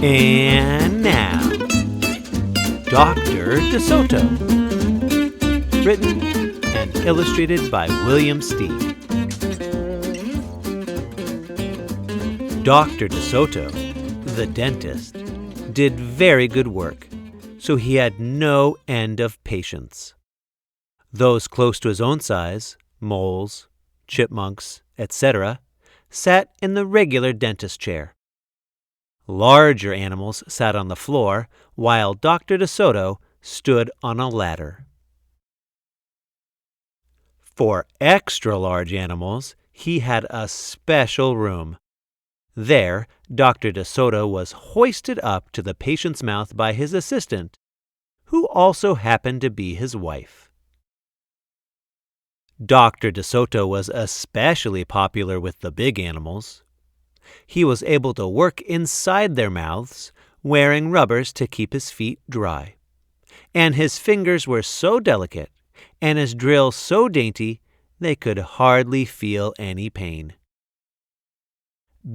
And now, Dr. DeSoto. Written and illustrated by William Steig. Dr. DeSoto, the dentist, did very good work, so he had no end of patients. Those close to his own size, moles, chipmunks, etc., sat in the regular dentist chair. Larger animals sat on the floor, while Dr. DeSoto stood on a ladder. For extra large animals, he had a special room. There, Dr. DeSoto was hoisted up to the patient's mouth by his assistant, who also happened to be his wife. Dr. DeSoto was especially popular with the big animals. He was able to work inside their mouths, wearing rubbers to keep his feet dry. And his fingers were so delicate, and his drills so dainty, they could hardly feel any pain.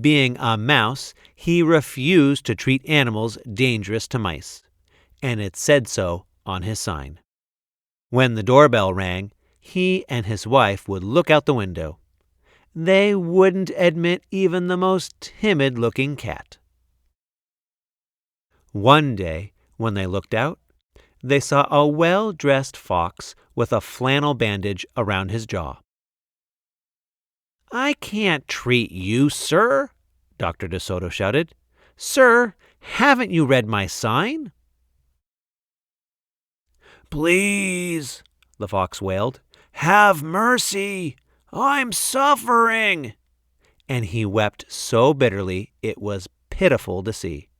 Being a mouse, he refused to treat animals dangerous to mice, and it said so on his sign. When the doorbell rang, he and his wife would look out the window. They wouldn't admit even the most timid-looking cat. One day, when they looked out, they saw a well-dressed fox with a flannel bandage around his jaw. "I can't treat you, sir," Dr. DeSoto shouted. "Sir, haven't you read my sign?" "Please," the fox wailed, "have mercy. I'm suffering." And he wept so bitterly it was pitiful to see.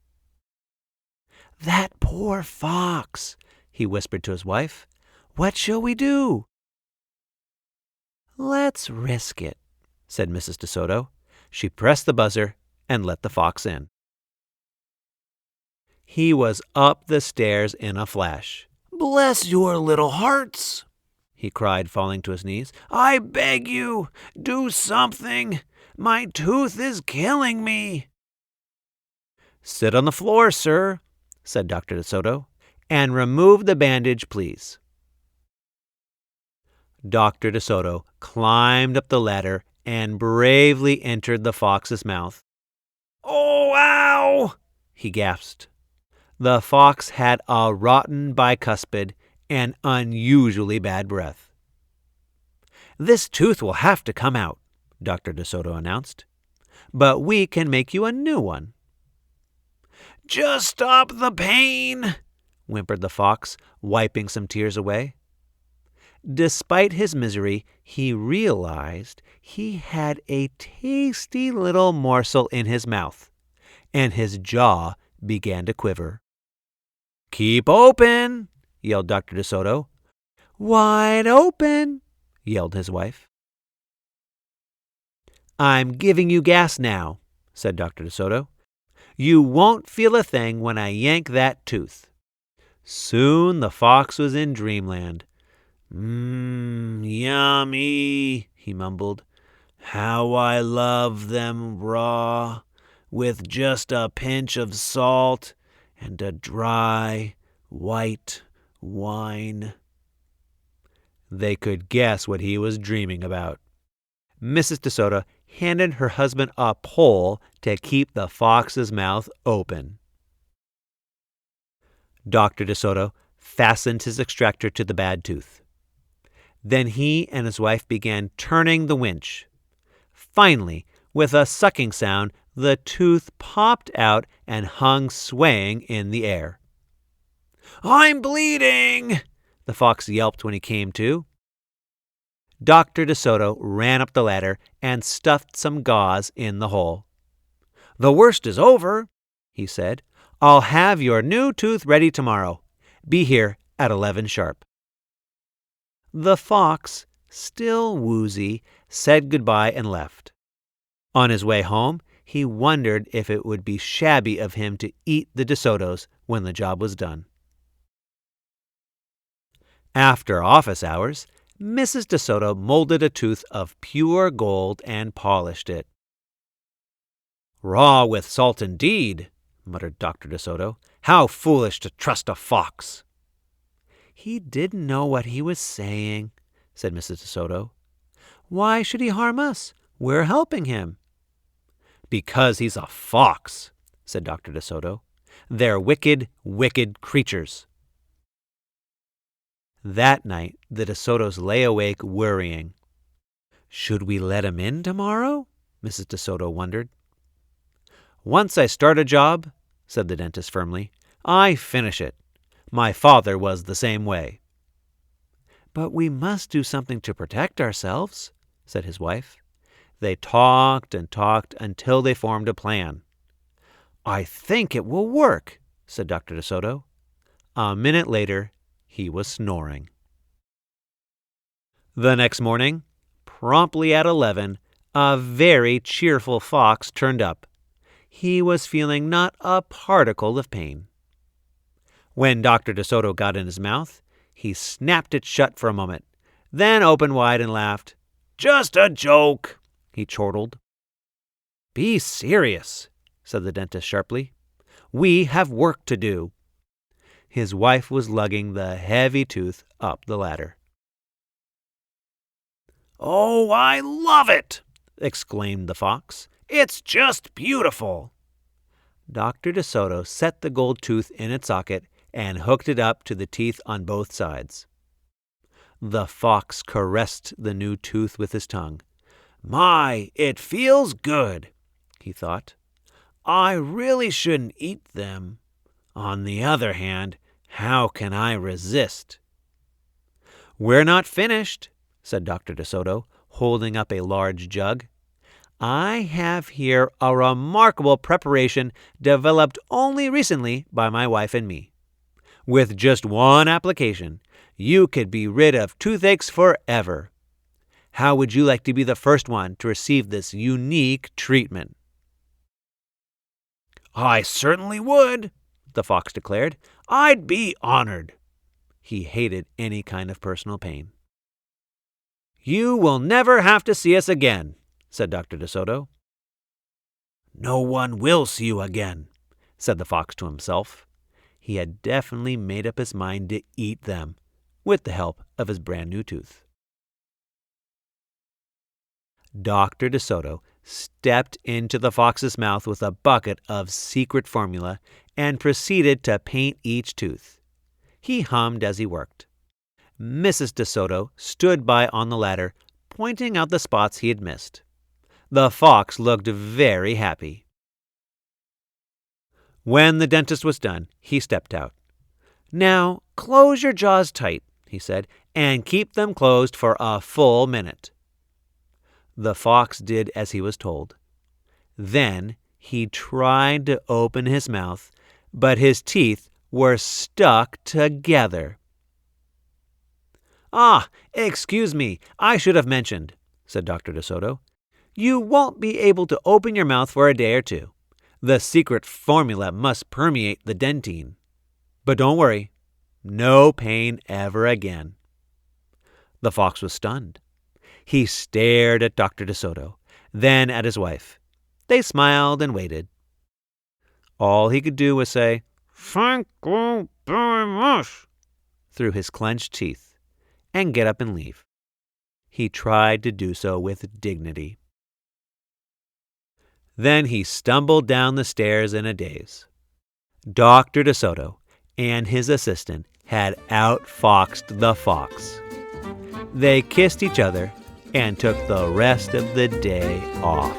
"That poor fox," he whispered to his wife. "What shall we do?" "Let's risk it," said Mrs. DeSoto. She pressed the buzzer and let the fox in. He was up the stairs in a flash. "Bless your little hearts," he cried, falling to his knees. "I beg you, do something. My tooth is killing me." "Sit on the floor, sir," said Dr. DeSoto, "and remove the bandage, please." Dr. DeSoto climbed up the ladder and bravely entered the fox's mouth. "Oh, ow!" he gasped. The fox had a rotten bicuspid and unusually bad breath. "This tooth will have to come out," Dr. DeSoto announced. "But we can make you a new one." "Just stop the pain," whimpered the fox, wiping some tears away. Despite his misery, he realized he had a tasty little morsel in his mouth, and his jaw began to quiver. "Keep open," yelled Dr. DeSoto. "Wide open," yelled his wife. "I'm giving you gas now," said Dr. DeSoto. "You won't feel a thing when I yank that tooth." Soon the fox was in dreamland. Yummy," he mumbled. "How I love them raw, with just a pinch of salt and a dry, white wine." They could guess what he was dreaming about. Mrs. DeSoto handed her husband a pole to keep the fox's mouth open. Dr. DeSoto fastened his extractor to the bad tooth. Then he and his wife began turning the winch. Finally, with a sucking sound, the tooth popped out and hung swaying in the air. "I'm bleeding," the fox yelped when he came to. Dr. DeSoto ran up the ladder and stuffed some gauze in the hole. "The worst is over," he said. "I'll have your new tooth ready tomorrow. Be here at 11 sharp." The fox, still woozy, said goodbye and left. On his way home, he wondered if it would be shabby of him to eat the DeSotos when the job was done. After office hours, Mrs. DeSoto molded a tooth of pure gold and polished it. "Raw with salt indeed," muttered Dr. DeSoto. "How foolish to trust a fox!" "He didn't know what he was saying," said Mrs. DeSoto. "Why should he harm us? We're helping him." "Because he's a fox," said Dr. DeSoto. "They're wicked, wicked creatures." That night the DeSotos lay awake worrying. "Should we let him in tomorrow?" Mrs. DeSoto wondered. "Once I start a job," said the dentist firmly, "I finish it. My father was the same way." "But we must do something to protect ourselves," said his wife. They talked and talked until they formed a plan. "I think it will work," said Dr. DeSoto. A minute later, he was snoring. The next morning, promptly at 11, a very cheerful fox turned up. He was feeling not a particle of pain. When Dr. DeSoto got in his mouth, he snapped it shut for a moment, then opened wide and laughed. "Just a joke," he chortled. "Be serious," said the dentist sharply. "We have work to do." His wife was lugging the heavy tooth up the ladder. "Oh, I love it!" exclaimed the fox. "It's just beautiful." Dr. DeSoto set the gold tooth in its socket and hooked it up to the teeth on both sides. The fox caressed the new tooth with his tongue. "My, it feels good," he thought. "I really shouldn't eat them. On the other hand, how can I resist?" "We're not finished," said Dr. DeSoto, holding up a large jug. "I have here a remarkable preparation developed only recently by my wife and me. With just one application, you could be rid of toothaches forever. How would you like to be the first one to receive this unique treatment?" "I certainly would," the fox declared. "I'd be honored." He hated any kind of personal pain. "You will never have to see us again," said Dr. DeSoto. "No one will see you again," said the fox to himself. He had definitely made up his mind to eat them, with the help of his brand new tooth. Dr. DeSoto stepped into the fox's mouth with a bucket of secret formula and proceeded to paint each tooth. He hummed as he worked. Mrs. DeSoto stood by on the ladder, pointing out the spots he had missed. The fox looked very happy. When the dentist was done, he stepped out. "Now, close your jaws tight," he said, "and keep them closed for a full minute." The fox did as he was told. Then he tried to open his mouth, but his teeth were stuck together. "Ah, excuse me, I should have mentioned," said Dr. DeSoto. "You won't be able to open your mouth for a day or two. The secret formula must permeate the dentine. But don't worry, no pain ever again." The fox was stunned. He stared at Dr. DeSoto, then at his wife. They smiled and waited. All he could do was say, "Thank you very much," through his clenched teeth, and get up and leave. He tried to do so with dignity. Then he stumbled down the stairs in a daze. Dr. DeSoto and his assistant had outfoxed the fox. They kissed each other and took the rest of the day off.